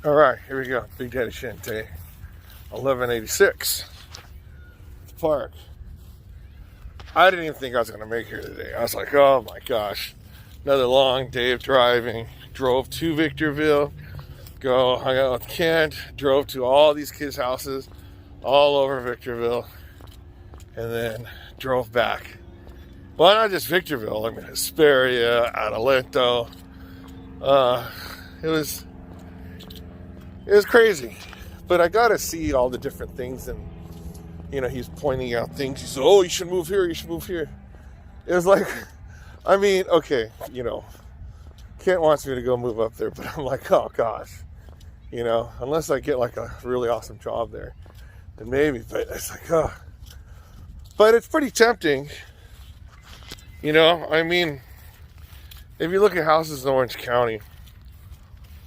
All right, here we go. Big Daddy Shante, 1186 Park. I didn't even think I was going to make it here today. I was like, oh my gosh, another long day of driving. Drove to Victorville, hung out with Kent, drove to all these kids' houses all over Victorville, and then drove back. Well, not just Victorville, I mean Hesperia, Adelanto. It was crazy, but I got to see all the different things, and he's pointing out things. He said, oh, you should move here, you should move here. It was like, I mean, okay, Kent wants me to go move up there, but I'm like, oh gosh, unless I get like a really awesome job there, then maybe. But it's like, oh, but it's pretty tempting, I mean, if you look at houses in Orange County,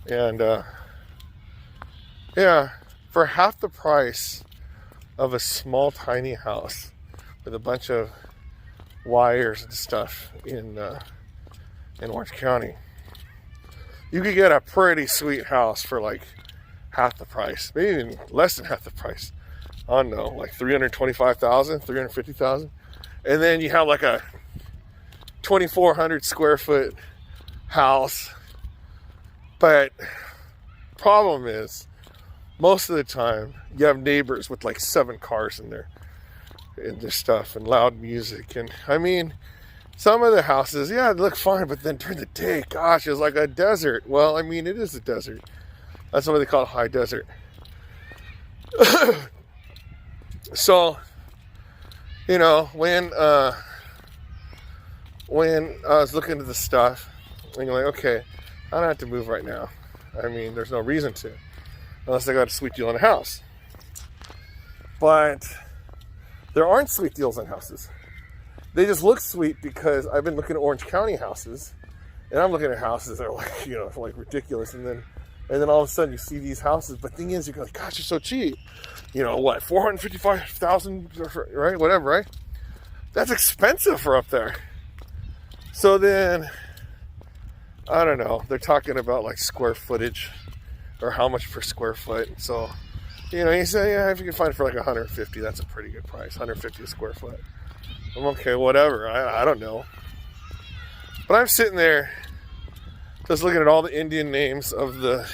and yeah, for half the price of a small tiny house with a bunch of wires and stuff in Orange County, you could get a pretty sweet house for like half the price, maybe even less than half the price. I don't know, like $325,000, $350,000, and then you have like a 2,400 square foot house. But problem is, most of the time you have neighbors with like 7 cars in their stuff and loud music, and I mean, some of the houses, yeah, they look fine, but then during the day, gosh, it's like a desert. Well, I mean, it is a desert. That's why they call it high desert. So, when I was looking at the stuff, and you're like, okay, I don't have to move right now. I mean, there's no reason to, unless I got a sweet deal on a house. But there aren't sweet deals on houses. They just look sweet because I've been looking at Orange County houses, and I'm looking at houses that are like, like ridiculous. And then all of a sudden you see these houses. But the thing is, you're like, gosh, it's so cheap. What, $455,000, right? Whatever, right? That's expensive for up there. So then, I don't know. They're talking about like square footage or how much per square foot. So, you say, yeah, if you can find it for like 150, that's a pretty good price. 150 a square foot. I'm okay, whatever. I don't know. But I'm sitting there just looking at all the Indian names of the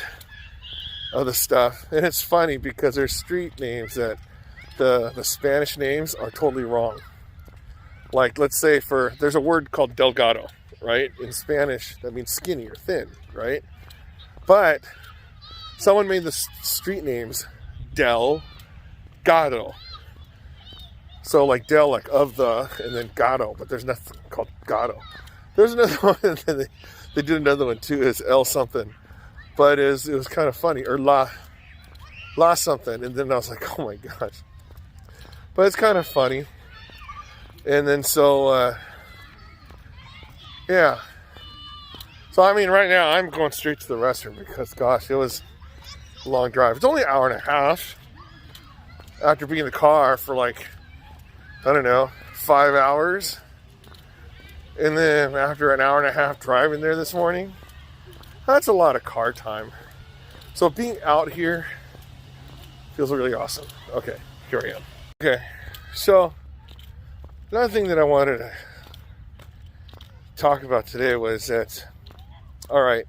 stuff. And it's funny because there's street names that the Spanish names are totally wrong. Like, let's say there's a word called delgado, right? In Spanish, that means skinny or thin, right? But someone made the street names Del Gado. So like Del, like of the, and then Gado, but there's nothing called Gado. There's another one, and then they did another one too, is El something. But it was kind of funny, or La something, and then I was like, oh my gosh. But it's kind of funny. And then so, yeah. So I mean, right now I'm going straight to the restroom because, gosh, it was a long drive. It's only an hour and a half after being in the car for like, I don't know, 5 hours. And then after an hour and a half driving there this morning, that's a lot of car time. So being out here feels really awesome. Okay, here I am. Okay, so another thing that I wanted to talk about today was that, all right,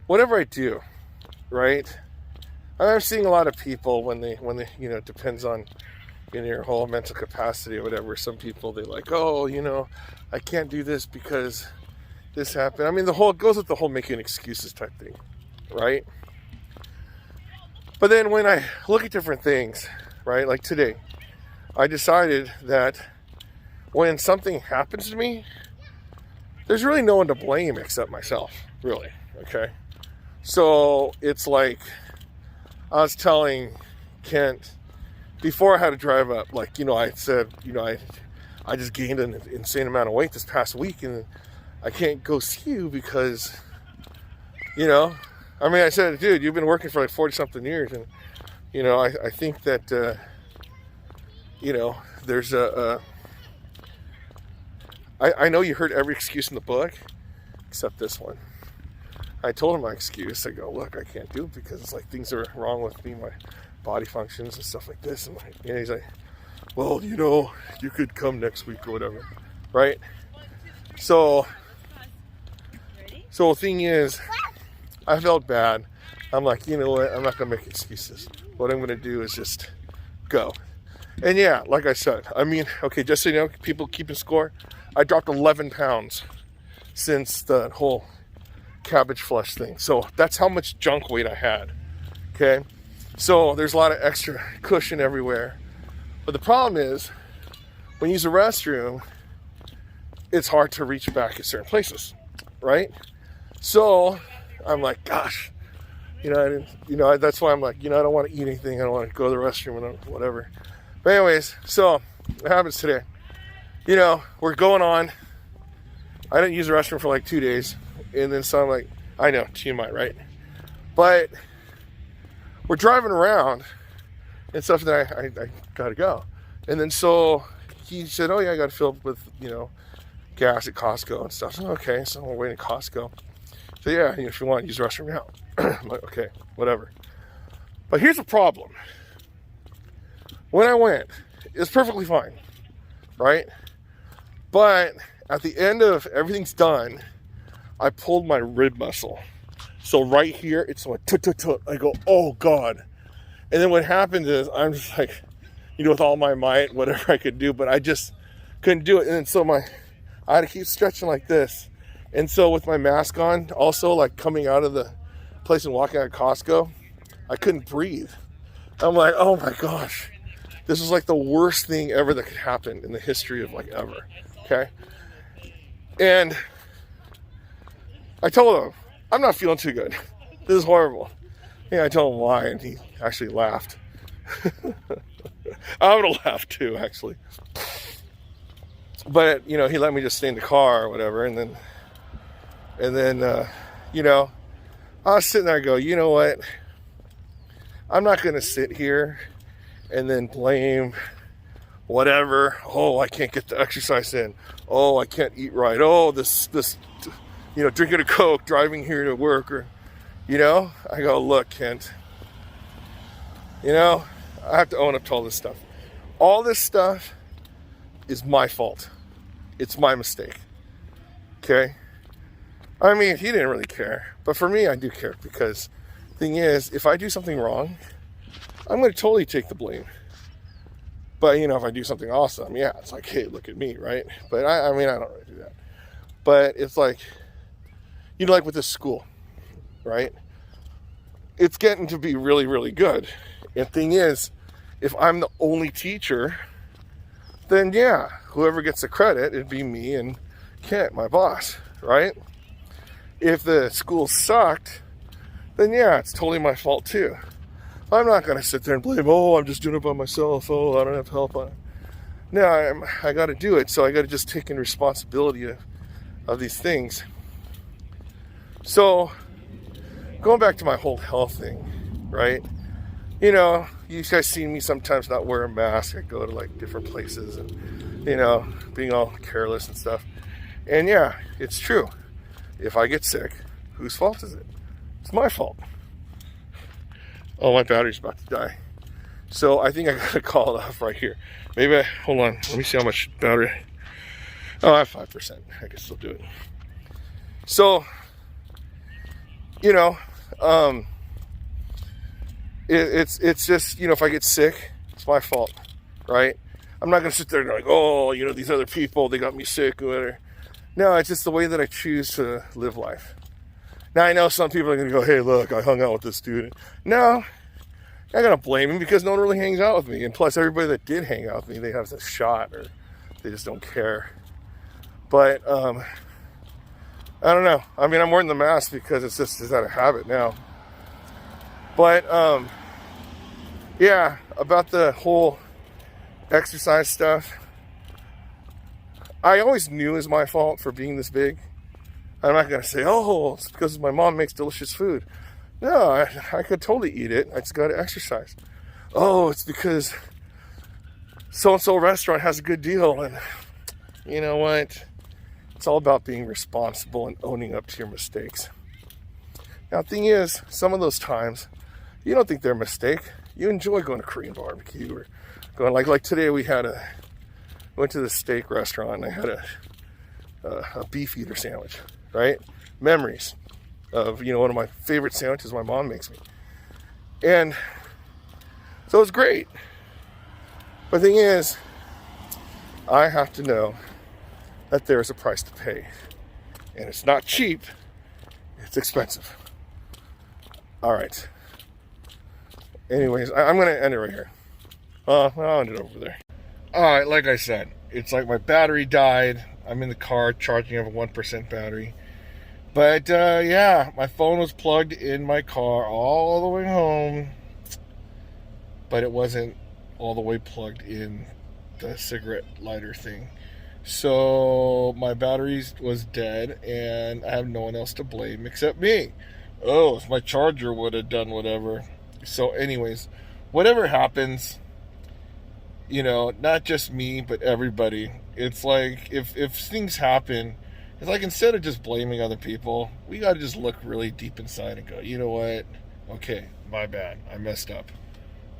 whatever I do, right? I'm seeing a lot of people when they, it depends on, your whole mental capacity or whatever. Some people, they like, oh, I can't do this because this happened. I mean, it goes with the whole making excuses type thing, right? But then when I look at different things, right, like today, I decided that when something happens to me, there's really no one to blame except myself, really, okay? So it's like, I was telling Kent, before I had to drive up, like, I said, I just gained an insane amount of weight this past week, and I can't go see you because, I mean, I said, dude, you've been working for like 40-something years, and, I think that, there's I know you heard every excuse in the book, except this one. I told him my excuse. I go, look, I can't do it because it's like things are wrong with me, my body functions and stuff like this. And he's like, well, you know, you could come next week or whatever, right? So the thing is, I felt bad. I'm like, you know what? I'm not gonna make excuses. What I'm gonna do is just go. And yeah, like I said, I mean, okay, just so you know, people keeping score, I dropped 11 pounds since the whole cabbage flush thing. So that's how much junk weight I had. Okay, so there's a lot of extra cushion everywhere. But the problem is, when you use a restroom, it's hard to reach back at certain places, right? So I'm like, gosh, you know, I didn't, you know, that's why I'm like, you know, I don't want to eat anything. I don't want to go to the restroom and whatever. But anyways, so what happens today? You know, we're going on. I didn't use the restroom for like 2 days. And then so I'm like, I know, TMI, right? But we're driving around and stuff that I gotta go. And then so he said, oh yeah, I gotta fill up with, you know, gas at Costco and stuff. So, okay, so we're waiting at Costco. So yeah, if you want, use the restroom now. I'm like, okay, whatever. But here's the problem. When I went, it was perfectly fine, right? But at the end of everything's done, I pulled my rib muscle. So right here, it's like, I go, oh God. And then what happened is, I'm just like, you know, with all my might, whatever I could do, but I just couldn't do it. And then so I had to keep stretching like this. And so with my mask on, also like coming out of the place and walking out of Costco, I couldn't breathe. I'm like, oh my gosh. This is like the worst thing ever that could happen in the history of like ever, okay? And I told him, I'm not feeling too good. This is horrible. Yeah, I told him why, and he actually laughed. I would have laughed too, actually. But, you know, he let me just stay in the car or whatever, and then, you know, I was sitting there and go, you know what? I'm not going to sit here and then blame whatever. Oh, I can't get the exercise in. Oh, I can't eat right. Oh, this, you know, drinking a Coke, driving here to work, or, you know, I go, look, Kent, you know, I have to own up to all this stuff. All this stuff is my fault. It's my mistake. Okay? I mean, he didn't really care. But for me, I do care, because the thing is, if I do something wrong, I'm going to totally take the blame. But, you know, if I do something awesome, yeah, it's like, hey, look at me, right? But I mean, I don't really do that. But it's like, you know, like with this school, right? It's getting to be really, really good. And thing is, if I'm the only teacher, then yeah, whoever gets the credit, it'd be me and Kent, my boss, right? If the school sucked, then yeah, it's totally my fault too. I'm not going to sit there and blame, oh, I'm just doing it by myself. Oh, I don't have help on it. No, I got to do it. So I got to just take in responsibility of these things. So going back to my whole health thing, right? You know, you guys see me sometimes not wear a mask. I go to like different places and, you know, being all careless and stuff. And yeah, it's true. If I get sick, whose fault is it? It's my fault. Oh, my battery's about to die. So I think I gotta call it off right here. Maybe hold on. Let me see how much battery. Oh, I have 5%. I can still do it. So, you know, it's just, you know, if I get sick, it's my fault, right? I'm not gonna sit there and like, oh, you know, these other people, they got me sick or whatever. No, it's just the way that I choose to live life. Now, I know some people are going to go, hey, look, I hung out with this student. No, I'm not going to blame him, because no one really hangs out with me. And plus, everybody that did hang out with me, they have a shot, or they just don't care. But, I don't know. I mean, I'm wearing the mask because it's out of habit now. But, yeah, about the whole exercise stuff, I always knew it was my fault for being this big. I'm not going to say, oh, it's because my mom makes delicious food. No, I could totally eat it. I just got to exercise. Oh, it's because so-and-so restaurant has a good deal. And you know what? It's all about being responsible and owning up to your mistakes. Now, the thing is, some of those times, you don't think they're a mistake. You enjoy going to Korean barbecue or going like today went to the steak restaurant and I had a beef eater sandwich, right? Memories of, one of my favorite sandwiches my mom makes me. And so it's great. But the thing is, I have to know that there's a price to pay. And it's not cheap, it's expensive. All right. Anyways, I'm going to end it right here. I'll end it over there. All right, like I said, it's like my battery died. I'm in the car charging. I have a 1% battery. But, yeah, my phone was plugged in my car all the way home. But it wasn't all the way plugged in the cigarette lighter thing. So my battery was dead, and I have no one else to blame except me. Oh, if my charger would have done whatever. So anyways, whatever happens, not just me, but everybody. It's like, if things happen, it's like, instead of just blaming other people, we got to just look really deep inside and go, you know what? Okay, my bad. I messed up.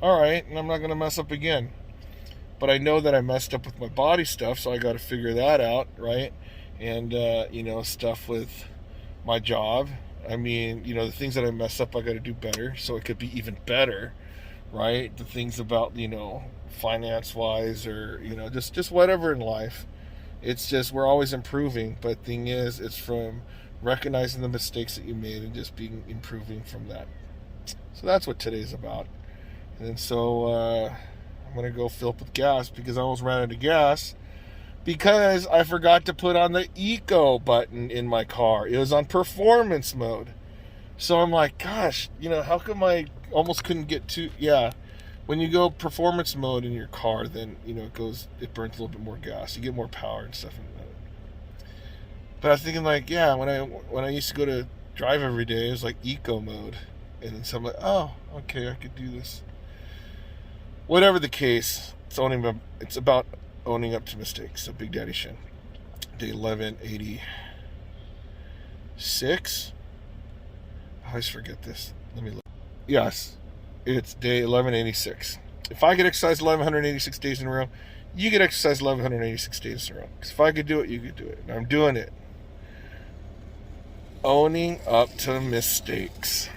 All right, and I'm not going to mess up again. But I know that I messed up with my body stuff, so I got to figure that out, right? And, stuff with my job. I mean, the things that I messed up, I got to do better so it could be even better, right? The things about, finance-wise or, just whatever in life. It's just, we're always improving. But thing is, it's from recognizing the mistakes that you made and just improving from that. So that's what today's about. And so I'm going to go fill up with gas because I almost ran out of gas because I forgot to put on the eco button in my car. It was on performance mode. So I'm like, gosh, how come I almost couldn't get to, when you go performance mode in your car, then, it burns a little bit more gas. You get more power and stuff. But I was thinking when I used to go to drive every day, it was like eco mode. And then so I'm like, oh, okay, I could do this. Whatever the case, it's about owning up to mistakes. So Big Daddy Shin, day 1186. I always forget this. Let me look. Yes, it's day 1186. If I could exercise 1186 days in a row, you could exercise 1186 days in a row. Because if I could do it, you could do it. And I'm doing it. Owning up to mistakes.